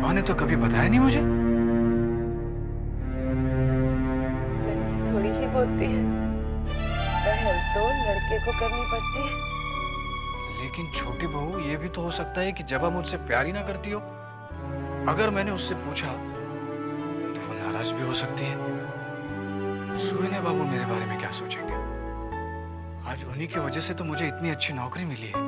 जबा ने तो कभी बताया नहीं मुझे। लड़की थोड़ी ही बोलती है, पहल तो लड़के को करनी पड़ती है। लेकिन छोटी बहू, ये भी तो हो सकता है कि जबा मुझसे प्यार ही ना करती हो। अगर मैंने उससे पूछा तो वो नाराज भी हो सकती है। सुहेना बाबू मेरे बारे में क्या सोचेंगे? आज उन्हीं की वजह से तो मुझे इतनी अच्छी नौकरी मिली है।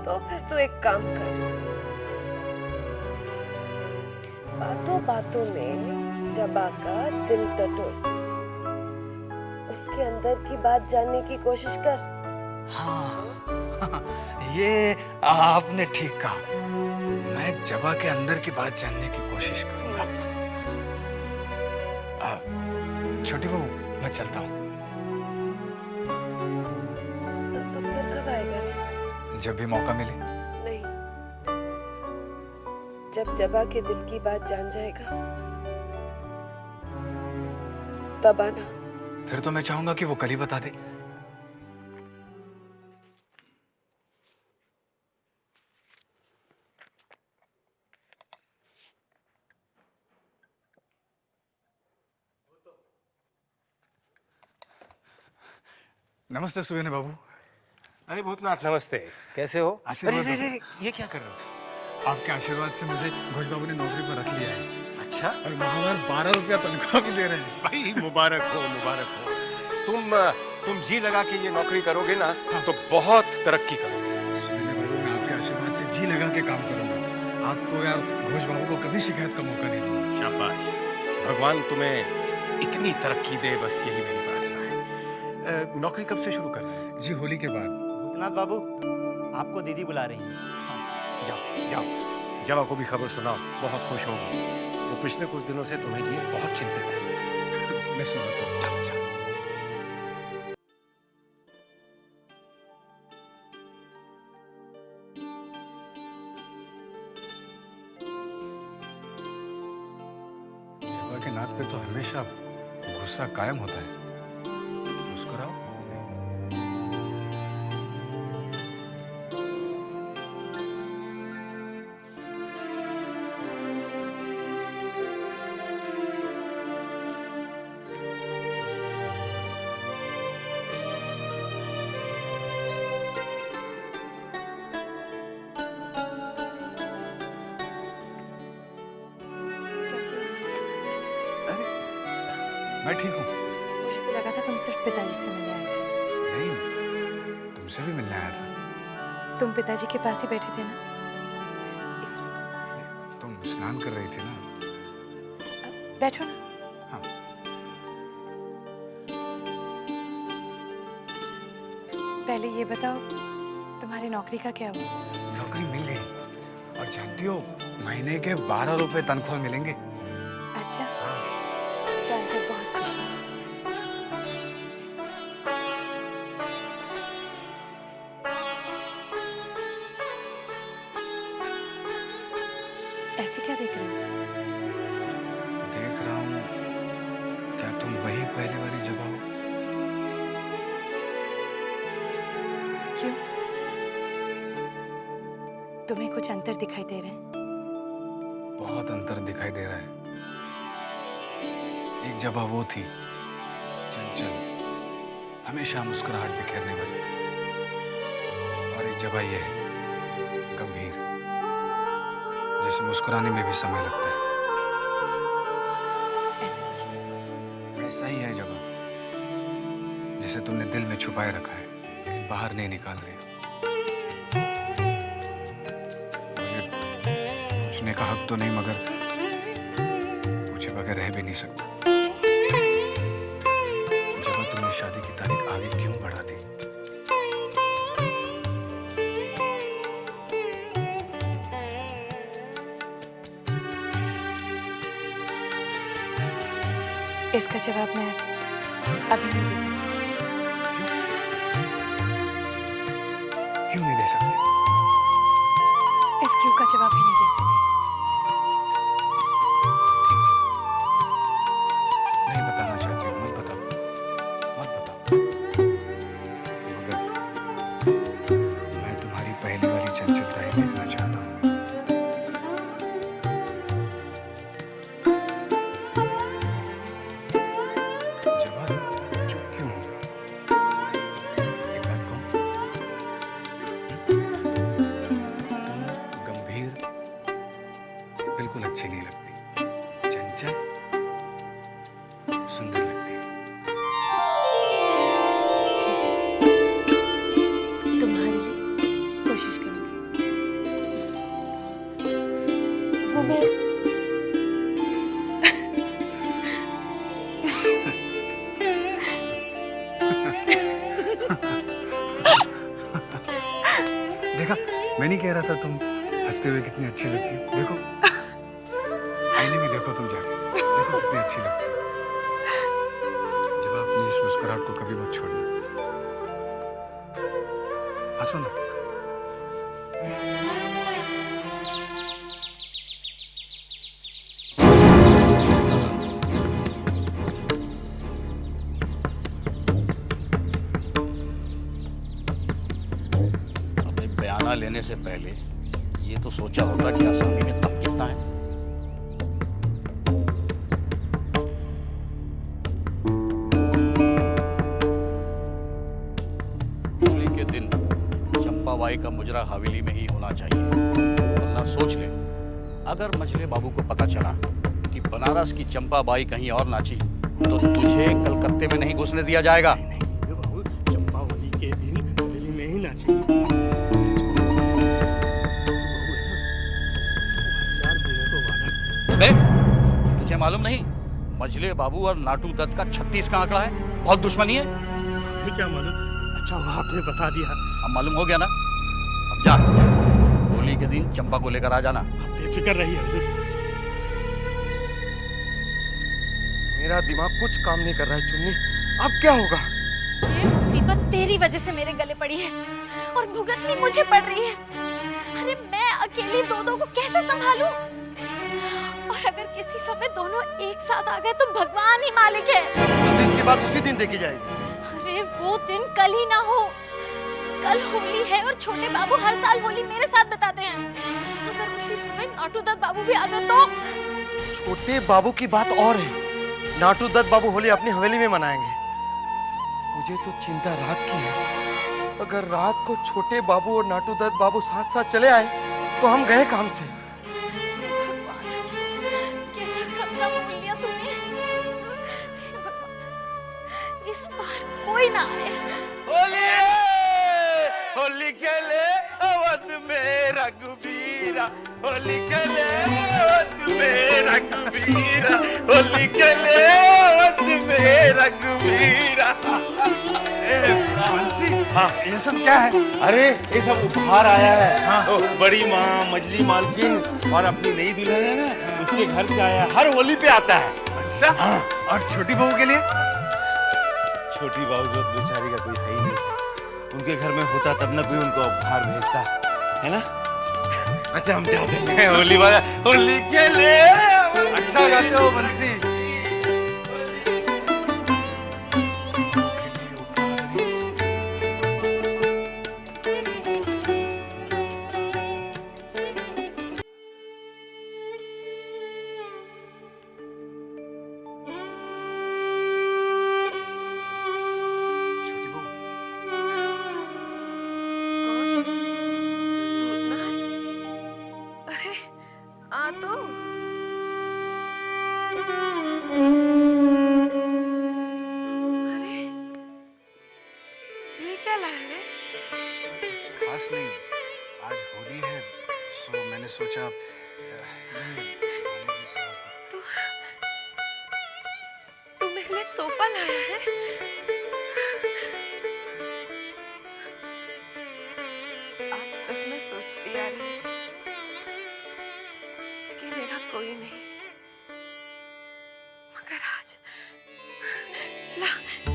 तो फिर तू एक काम कर, बातों बातों में जबा का दिल टटोल, उसके अंदर की बात जानने की कोशिश कर। हाँ, ये आपने ठीक कहा। मैं जबा के अंदर की बात जानने की कोशिश करूंगा। छोटी बहू, मैं चलता हूँ। तो फिर कब आएगा रे? जब भी मौका मिले। नहीं, जब जबा के दिल की बात जान जाएगा तब आना। फिर तो मैं चाहूंगा कि वो कल ही बता दे। नमस्ते सुहेना बाबू। अरे भूतनाथ, नमस्ते। कैसे हो? आशीर्वाद अरे, दो। ये क्या कर रहे हो? आपके आशीर्वाद से मुझे घोष बाबू ने नौकरी पर रख लिया है अच्छा और महावर 12 रुपया तनख्वाह भी दे रहे हैं। भाई, मुबारक हो, मुबारक हो। तुम जी लगा के ये नौकरी करोगे ना, तो बहुत तरक्की करोगे। सुहेना बाबू, मैं आपके आशीर्वाद से जी लगा के काम करूंगा। आपको यार घोष बाबू को कभी शिकायत का मौका नहीं दूंगा। शाबाश, भगवान तुम्हें इतनी तरक्की दे, बस यही मेरी प्रार्थना है। नौकरी कब से शुरू कर रहे हैं? जी, होली के बाद। भूतनाथ बाबू, आपको दीदी बुला रही हैं। जाओ जाओ, जवा को भी खबर सुनाओ, बहुत खुश होगी। वो पिछले कुछ दिनों से तुम्हें लिए बहुत चिंतित है। मैं सुनाता हूँ। जाओ जाओ। जबा के नाक पे तो हमेशा गुस्सा कायम होता है। मुस्कुराओ। कैसे हो? अरे, मैं ठीक हूँ। मुझे तो लगा था तुम सिर्फ पिताजी से मिलने आए थे। नहीं, तुमसे भी मिलने आया था। तुम पिताजी के पास ही बैठे थे ना, इसलिए। तुम स्नान कर रही थी ना? बैठो ना। हाँ। पहले ये बताओ, तुम्हारी नौकरी का क्या हुआ? नौकरी मिल गई और जानती हो, महीने के 12 रुपए तनख्वाह मिलेंगे। अच्छा, जानकर बहुत खुशी हुई। ऐसे क्या देख रहे हो? देख रहा हूँ, क्या तुम वही पहली वाली जगह हो? क्यों? तुम्हें कुछ अंतर दिखाई दे रहे हैं? बहुत अंतर दिखाई दे रहा है। एक जगह वो थी, चंचल, हमेशा मुस्कुराहट बिखेरने वाली, और एक जगह ये है, गंभीर, जैसे मुस्कुराने में भी समय लगता है। ऐसा कुछ नहीं। ऐसा ही है जगह, जिसे तुमने दिल में छुपाए रखा है, लेकिन बाहर नहीं निकाल रही। मुझे पूछने का हक तो नहीं, मगर पूछे बगैर रह भी नहीं सकता। जब तुमने शादी की तारीख आगे क्यों बढ़ा दी? इसका जवाब मैं अभी नहीं दे सकती। क्यों नहीं दे सकती? इस क्यों का जवाब भी नहीं दे सकती। नहीं बताना चाहती हो, मत बताओ, मत बताओ। मगर मैं तुम्हारी पहली वाली चंचलता ही देखना चाहता हूँ। मैं देखा, मैं नहीं कह रहा था तुम हंसते हुए कितनी अच्छी लगती हो। देखो, आईने में देखो तुम जाके, देखो कितनी अच्छी लगती हो। जब अपनी इस मुस्कुराहट को कभी मत छोड़ना। हंसो ना। अपने बयाना लेने से पहले ये तो सोचा होता कि आसामी में दम कितना है। होली के दिन चंपाबाई का मुजरा हवेली में ही होना चाहिए, वरना सोच ले अगर मझले बाबू को पता चला कि बनारस की चंपाबाई कहीं और नाची तो तुझे कलकत्ते में नहीं घुसने दिया जाएगा। बाबू चंपावली के दिन हवेली में ही नाचेंगे। सच कहूं, बाबू है ना, 2000 दिनों को वादा। अबे, तुझे मालूम नहीं मझले बाबू और नाटू दत्त का 36 का आंकड़ा है, बहुत दुश्मनी है। हमें क्या मालूम, अच्छा हुआ आपने बता दिया। अब मालूम हो गया ना, अब जा होली के दिन चंपा को लेकर आ जाना। आप बेफिक्र रहिए हुजूर। मेरा दिमाग कुछ काम नहीं कर रहा है चुन्नी, अब क्या होगा? ये मुसीबत तेरी वजह से मेरे गले पड़ी है और भुगतनी मुझे पड़ रही है। अरे मैं अकेली दो को कैसे संभालूं? और अगर किसी समय दोनों एक साथ आ गए तो भगवान ही मालिक है। उस दिन की बात उसी दिन देखी जाएगी। अरे वो दिन कल ही ना हो, कल होली है और छोटे बाबू हर साल होली मेरे साथ बिताते हैं। अगर उसी समय नाटू दत्त बाबू भी आ गए तो? छोटे बाबू की बात और है, नाटू दत्त बाबू होली अपनी हवेली में मनाएंगे। मुझे तो चिंता रात की है, अगर रात को छोटे बाबू और नाटू दत्त बाबू साथ साथ चले आए तो हम गए काम से। भगवान, कैसा खतरा मोल लिया तूने। भगवान, इस बार कोई ना आए। होली होली खेले अवध में रघुबीरा, होली खेले अवध में रघुबीरा, होली खेले अवध में रघुबीरा। बंसी, हाँ, ये सब क्या है? अरे ये सब उपहार आया है। हाँ। बड़ी माँ मजली मालकिन और अपनी नई दुल्हन है ना, उसके घर से आया है, हर होली पे आता है। अच्छा, हाँ। और छोटी बहू के लिए? छोटी बहू जो बेचारी का कोई है ही नहीं, उनके घर में होता तब ना कोई उनको उपहार भेजता, है ना। अच्छा हम जाते हैं होली वाला, होली खेले। अच्छा गाते हो बंसी। छोटी बहू, कौन? भूतनाथ? अरे आ तो। अरे ये क्या लाया रे? खास नहीं, आज होली है सो मैंने सोचा तू तू मेरे लिए तोहफा लाया है? आज तक मैं सोचती आ रही थी कि मेरा कोई नहीं, मगर आज ला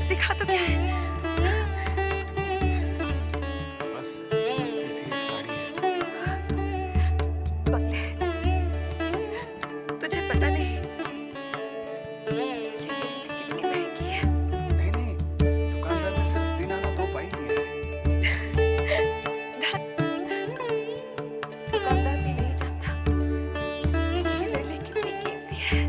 दिखा तो क्या है। बस सस्ती सी एक साड़ी है। बगले, तुझे पता नहीं ये मेरे लिए कितनी महंगी है। नहीं नहीं, दुकानदार ने सिर्फ 3 आना 2 पाई दिया है। दुकानदार भी नहीं जानता कि ये मेरे लिए कितनी कीमती है।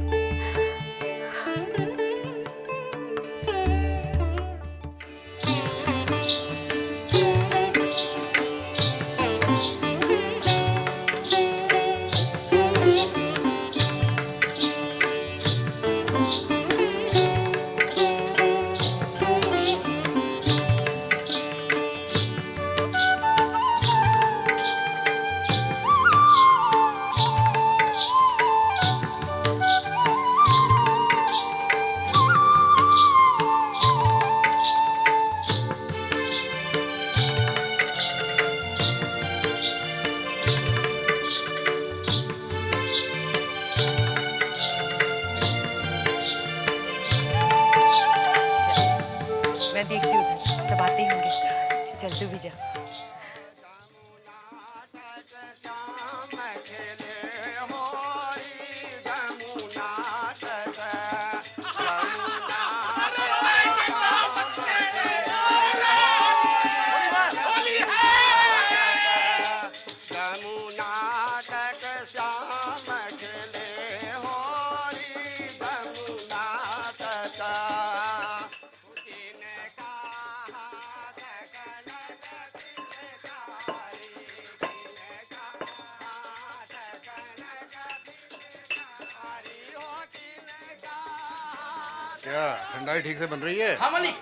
क्या ठंडाई ठीक से बन रही है? हाँ मालिक।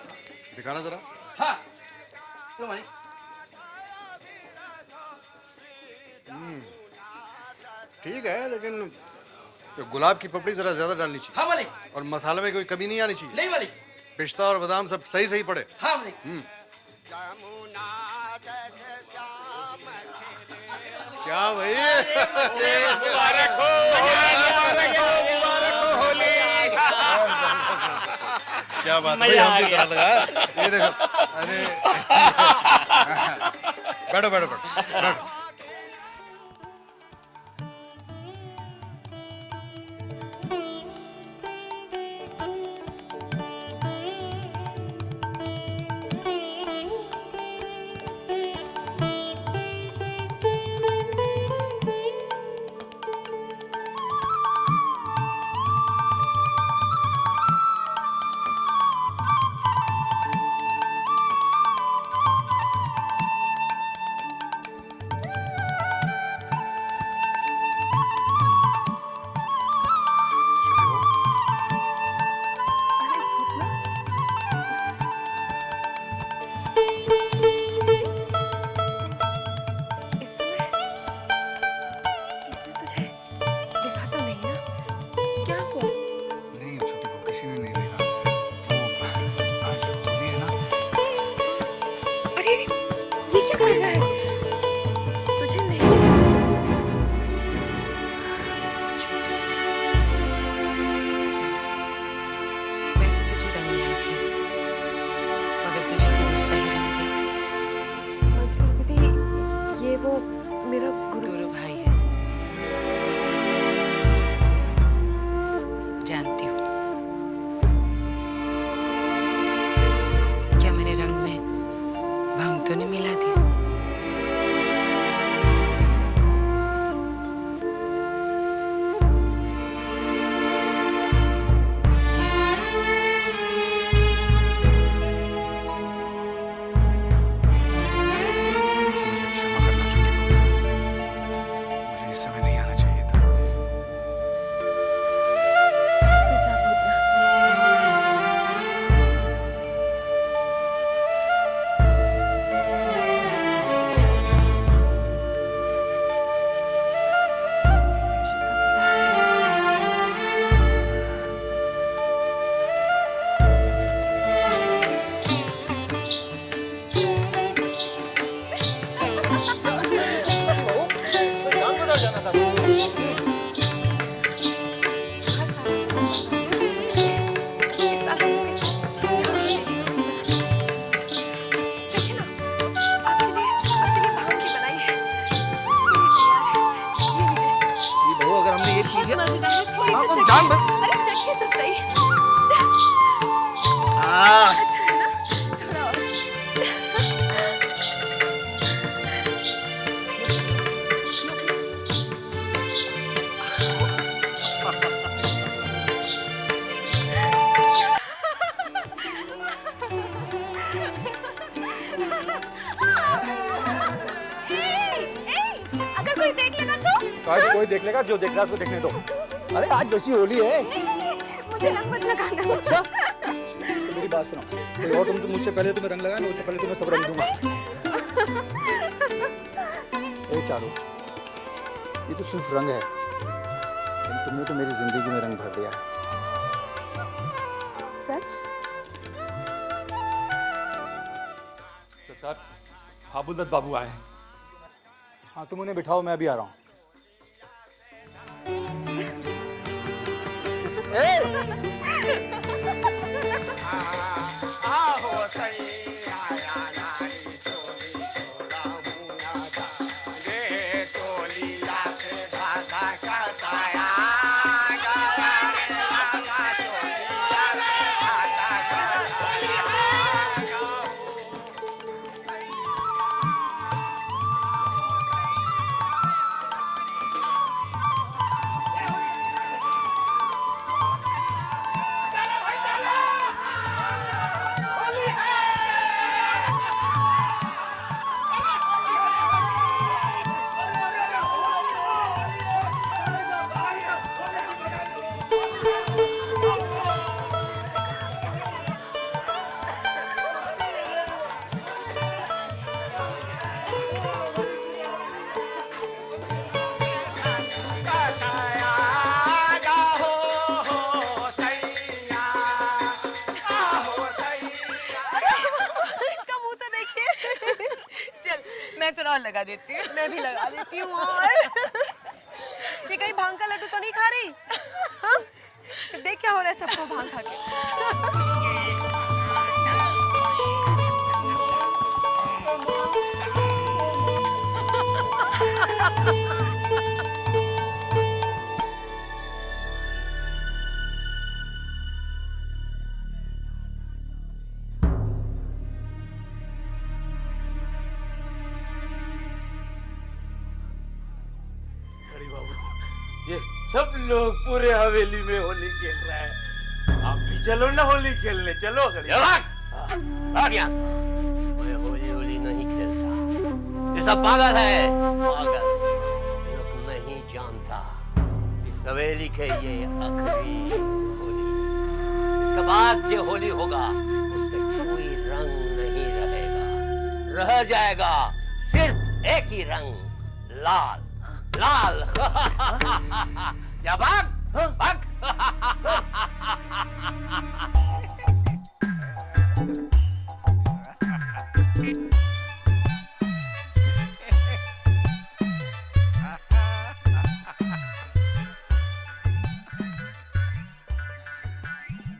दिखाना जरा। हाँ लो मालिक। ठीक है, लेकिन तो गुलाब की पपड़ी जरा ज्यादा डालनी चाहिए। हाँ मालिक। और मसाले में कोई कमी नहीं आनी चाहिए। नहीं मालिक। पिस्ता और बादाम सब सही सही पड़े। हाँ मालिक। क्या भाई? मुबारक हो होली। क्या बात भाई, हम भी जरा लगा। ये देखो, अरे बैठो बैठो बैठो बैठो। नहीं छोटी बहू, किसी ने नहीं देखा। वो आज होली है ना। अरे ये क्या कर रहा है? तुझे नहीं मैं तो तुझे रंग लाई थी, मगर तुझे भी दूसरा ही रंग दिया। मछली दीदी, ये वो मेरा गुरु भाई है, जानती हूँ। क्या मेरे रंग में भंग तो नहीं मिला दी? मुझे क्षमा करना छोटी बहू, मुझे इस समय नहीं आना चाहिए था। तू जा भूतना। जान बस। अरे चखिए तो सही। हाँ। अच्छा है ना? थोड़ा और। अगर कोई देख लेगा तो? कोई देख लेगा, जो देख रहा है उसको देखने दो। अरे आज वैसी होली है। मुझे रंग मत लगाना। अच्छा तो मेरी बात सुनो, कोई और तुम मुझसे पहले तुम्हें रंग लगाना, उससे पहले तुम्हें सब रंग दूंगा। ए चारू, ये तो सिर्फ रंग है, लेकिन तुमने तो मेरी जिंदगी में रंग भर दिया। सच? सरकार, हाबुलत बाबू आए। हाँ तुम उन्हें बिठाओ, मैं अभी आ रहा हूँ। लगा देती हूँ। मैं भी लगा देती हूँ। और ये कहीं भांग का लड्डू तो नहीं खा रही? हाँ? देख क्या हो रहा है सबको भांग खा के। ये सब लोग पूरे हवेली में होली खेल रहे हैं, आप भी चलो ना होली खेलने, चलो। मैं होली नहीं खेलता, ये सब पागल है, पागल। ये लोग नहीं जानता इस हवेली के ये आखिरी होली, इसके बाद जो होली होगा उसमें कोई रंग नहीं रहेगा, रह जाएगा सिर्फ एक ही रंग, लाल लाल। जा भाग भाग।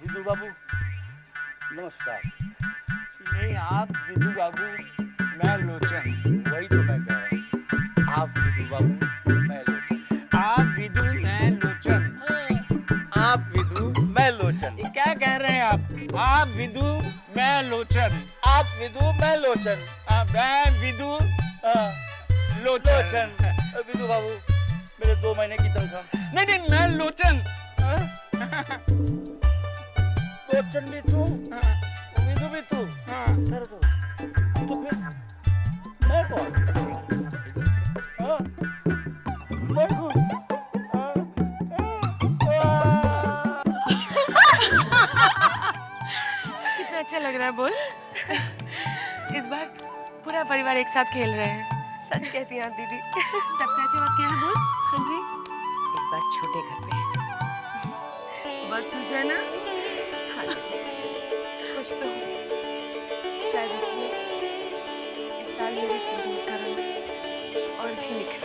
विदु बाबू नमस्कार। नहीं, आप विदु बाबू, मैं लोचन। वही तो मैं कह रहा हूँ, आप विदु बाबू, मैं लोचन। आप विदु, मैं लोचन। आप विदु, मैं लोचन। क्या कह रहे हैं आप विदु, मैं लोचन। आप विदु, मैं लोचन। मैं विदु लोचन। विदु बाबू, मेरे 2 महीने की तनख्वाह। नहीं, मैं लोचन। लोचन भी तू, विदु भी तू। तो फिर मैं कौन? मैं कौन? कितना अच्छा लग रहा है, बोल। इस बार पूरा परिवार एक साथ खेल रहे हैं। सच कहती हैं आप दीदी। सबसे अच्छी बात क्या है, बोल। हाँ जी। इस बार छोटे घर पे बहुत खुश है ना? हाँ जी। खुश तो हूँ। शायद इसमें इस साल मेरे सिंदूर का रंग और भी निखरा।